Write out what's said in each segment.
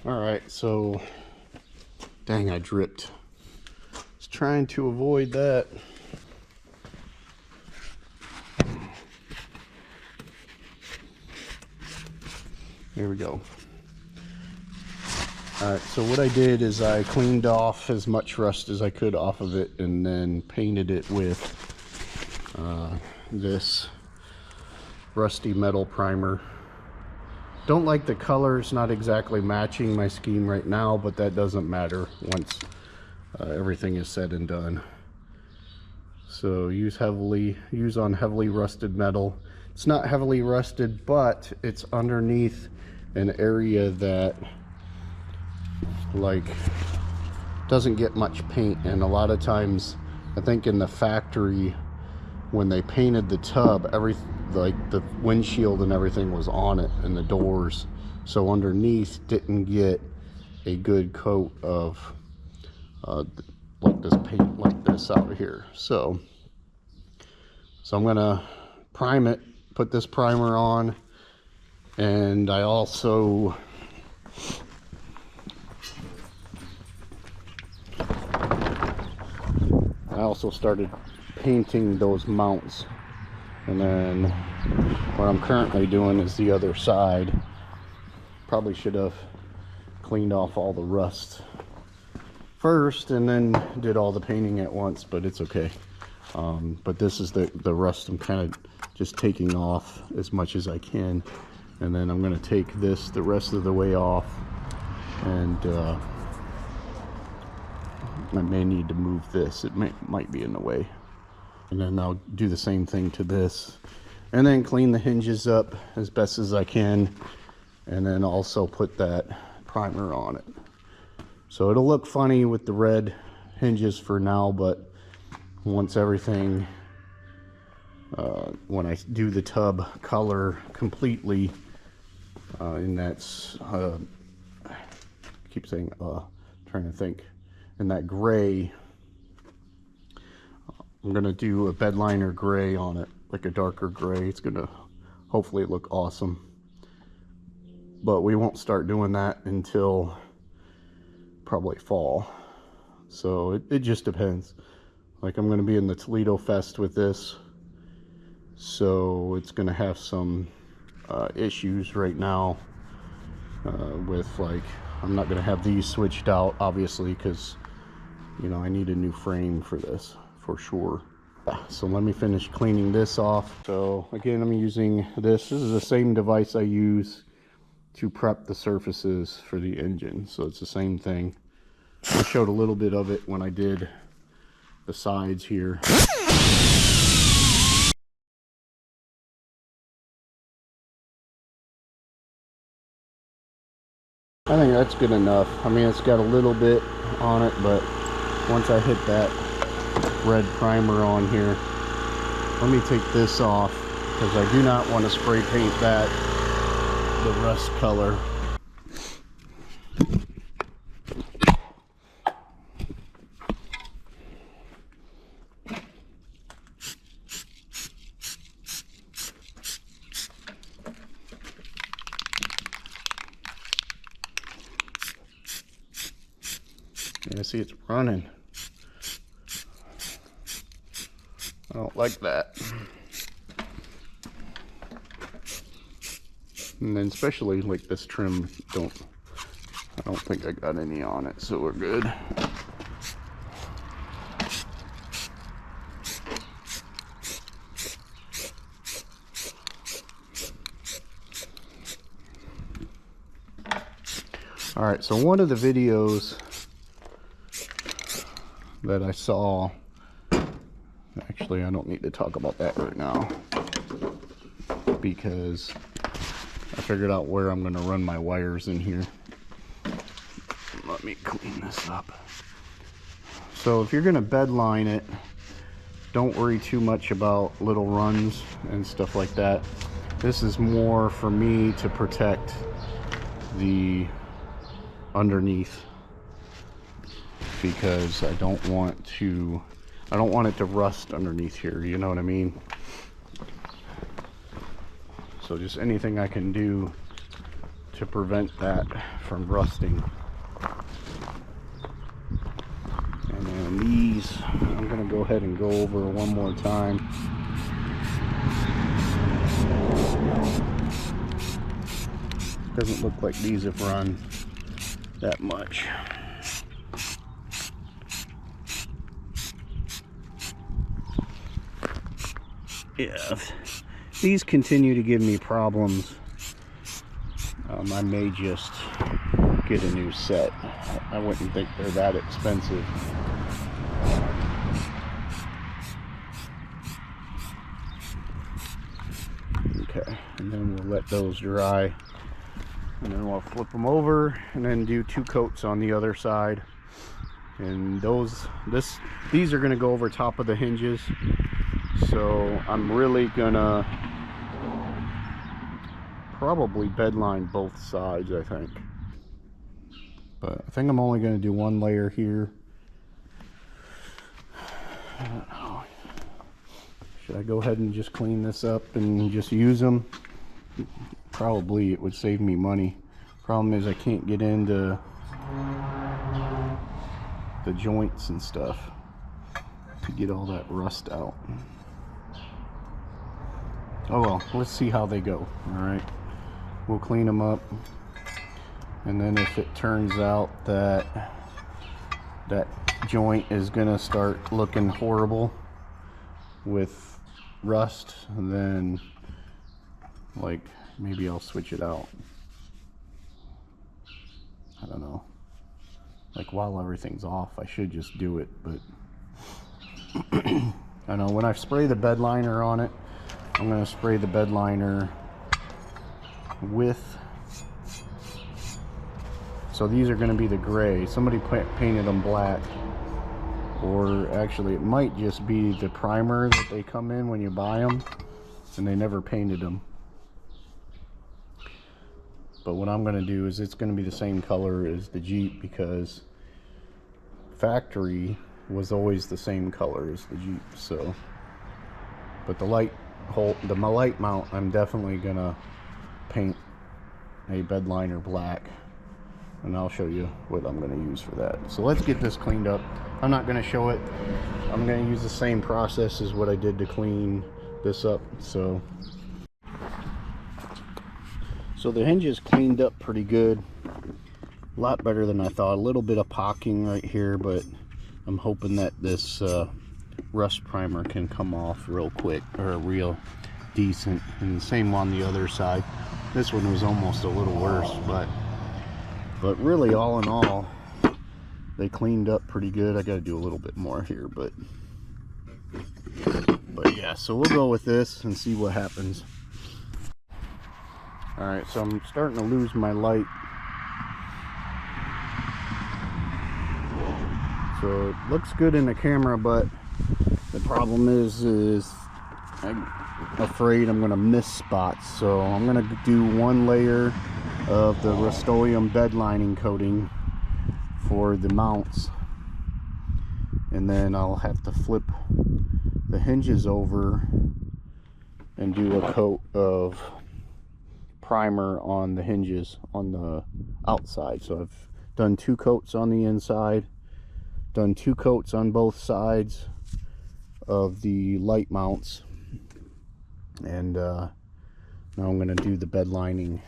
All right, so dang, I dripped. Was trying to avoid that. There we go. All right, so what I did is I cleaned off as much rust as I could off of it and then painted it with this rusty metal primer. Don't like the colors, not exactly matching my scheme right now, but that doesn't matter once everything is said and done. So use on heavily rusted metal. It's not heavily rusted, but it's underneath an area that like doesn't get much paint, and a lot of times I think in the factory when they painted the tub, like the windshield and everything was on it and the doors, so underneath didn't get a good coat of like this paint like this out here. So I'm gonna prime it, put this primer on, and I also started painting those mounts. And then what I'm currently doing is the other side. Probably should have cleaned off all the rust first and then did all the painting at once, but it's okay. But this is the rust I'm kind of just taking off as much as I can, and then I'm going to take this the rest of the way off, and I may need to move this. It might be in the way. And then I'll do the same thing to this, and then clean the hinges up as best as I can, and then also put that primer on it. So it'll look funny with the red hinges for now, but once everything, when I do the tub color completely, and that's, I keep saying, trying to think, in that gray, I'm gonna do a bed liner gray on it, like a darker gray. It's gonna hopefully look awesome, but we won't start doing that until probably fall. So it just depends. Like, I'm gonna be in the Toledo Fest with this, so it's gonna have some issues right now with, like, I'm not gonna have these switched out obviously, because you know I need a new frame for this for sure. So let me finish cleaning this off. So again, I'm using this is the same device I use to prep the surfaces for the engine, so it's the same thing. I showed a little bit of it when I did the sides here. I think that's good enough. I mean, it's got a little bit on it, but once I hit that red primer on here, let me take this off, because I do not want to spray paint that the rust color. Yeah, see, it's running. I don't like that. And then especially like this trim, I don't think I got any on it, so we're good. All right, so one of the videos that I saw, actually I don't need to talk about that right now, because I figured out where I'm going to run my wires in here. Let me clean this up. So if you're going to bed line it, don't worry too much about little runs and stuff like that. This is more for me to protect the underneath, because I don't want it to rust underneath here, you know what I mean? So just anything I can do to prevent that from rusting. And then these, I'm going to go ahead and go over one more time. Doesn't look like these have run that much. Yeah, these continue to give me problems. I may just get a new set. I wouldn't think they're that expensive. Okay, and then we'll let those dry. And then we'll flip them over and then do 2 coats on the other side. And these are gonna go over top of the hinges. So I'm really gonna probably bedline both sides, I think. But I think I'm only gonna do 1 layer here. I don't know. Should I go ahead and just clean this up and just use them? Probably it would save me money. Problem is I can't get into the joints and stuff to get all that rust out. Oh well, let's see how they go. Alright, we'll clean them up, and then if it turns out that that joint is gonna start looking horrible with rust, then like maybe I'll switch it out. I don't know, like while everything's off I should just do it, but I know when I spray the bed liner on it, I'm going to spray the bed liner with, so these are going to be the gray. Somebody painted them black, or actually it might just be the primer that they come in when you buy them and they never painted them. But what I'm going to do is it's going to be the same color as the Jeep, because factory was always the same color as the Jeep. So, but the light mount, I'm definitely gonna paint a bed liner black, and I'll show you what I'm gonna use for that. So let's get this cleaned up. I'm not gonna show it. I'm gonna use the same process as what I did to clean this up. So the hinges cleaned up pretty good, a lot better than I thought. A little bit of pocking right here, but I'm hoping that this rust primer can come off real quick, or real decent. And the same on the other side. This one was almost a little worse, but really all in all they cleaned up pretty good. I got to do a little bit more here, but yeah, so we'll go with this and see what happens. All right, so I'm starting to lose my light. So it looks good in the camera, but the problem is I'm afraid I'm going to miss spots. So I'm going to do 1 layer of the Rust-Oleum bed lining coating for the mounts, and then I'll have to flip the hinges over and do a coat of primer on the hinges on the outside. So I've done 2 coats on the inside, done 2 coats on both sides of the light mounts, and now I'm going to do the bed lining.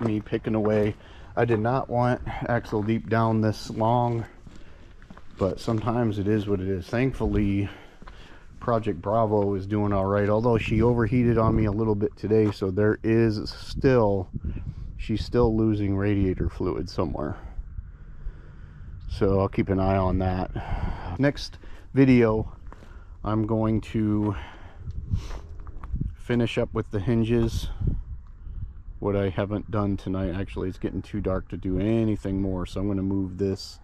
Me picking away. I did not want axle deep down this long, but sometimes it is what it is. Thankfully Project Bravo is doing all right, although she overheated on me a little bit today, so there is still, she's still losing radiator fluid somewhere. So I'll keep an eye on that. Next video I'm going to finish up with the hinges, what I haven't done tonight. Actually, it's getting too dark to do anything more, so I'm going to move this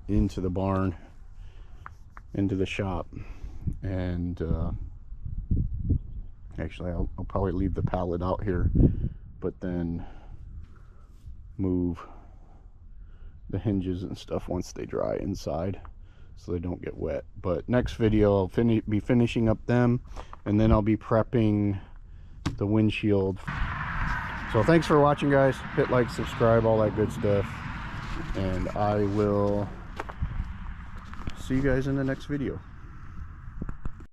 into the barn, into the shop, and actually I'll probably leave the pallet out here, but then move the hinges and stuff once they dry inside so they don't get wet. But next video I'll be finishing up them, and then I'll be prepping the windshield So thanks for watching, guys. Hit like, subscribe, all that good stuff. And I will see you guys in the next video.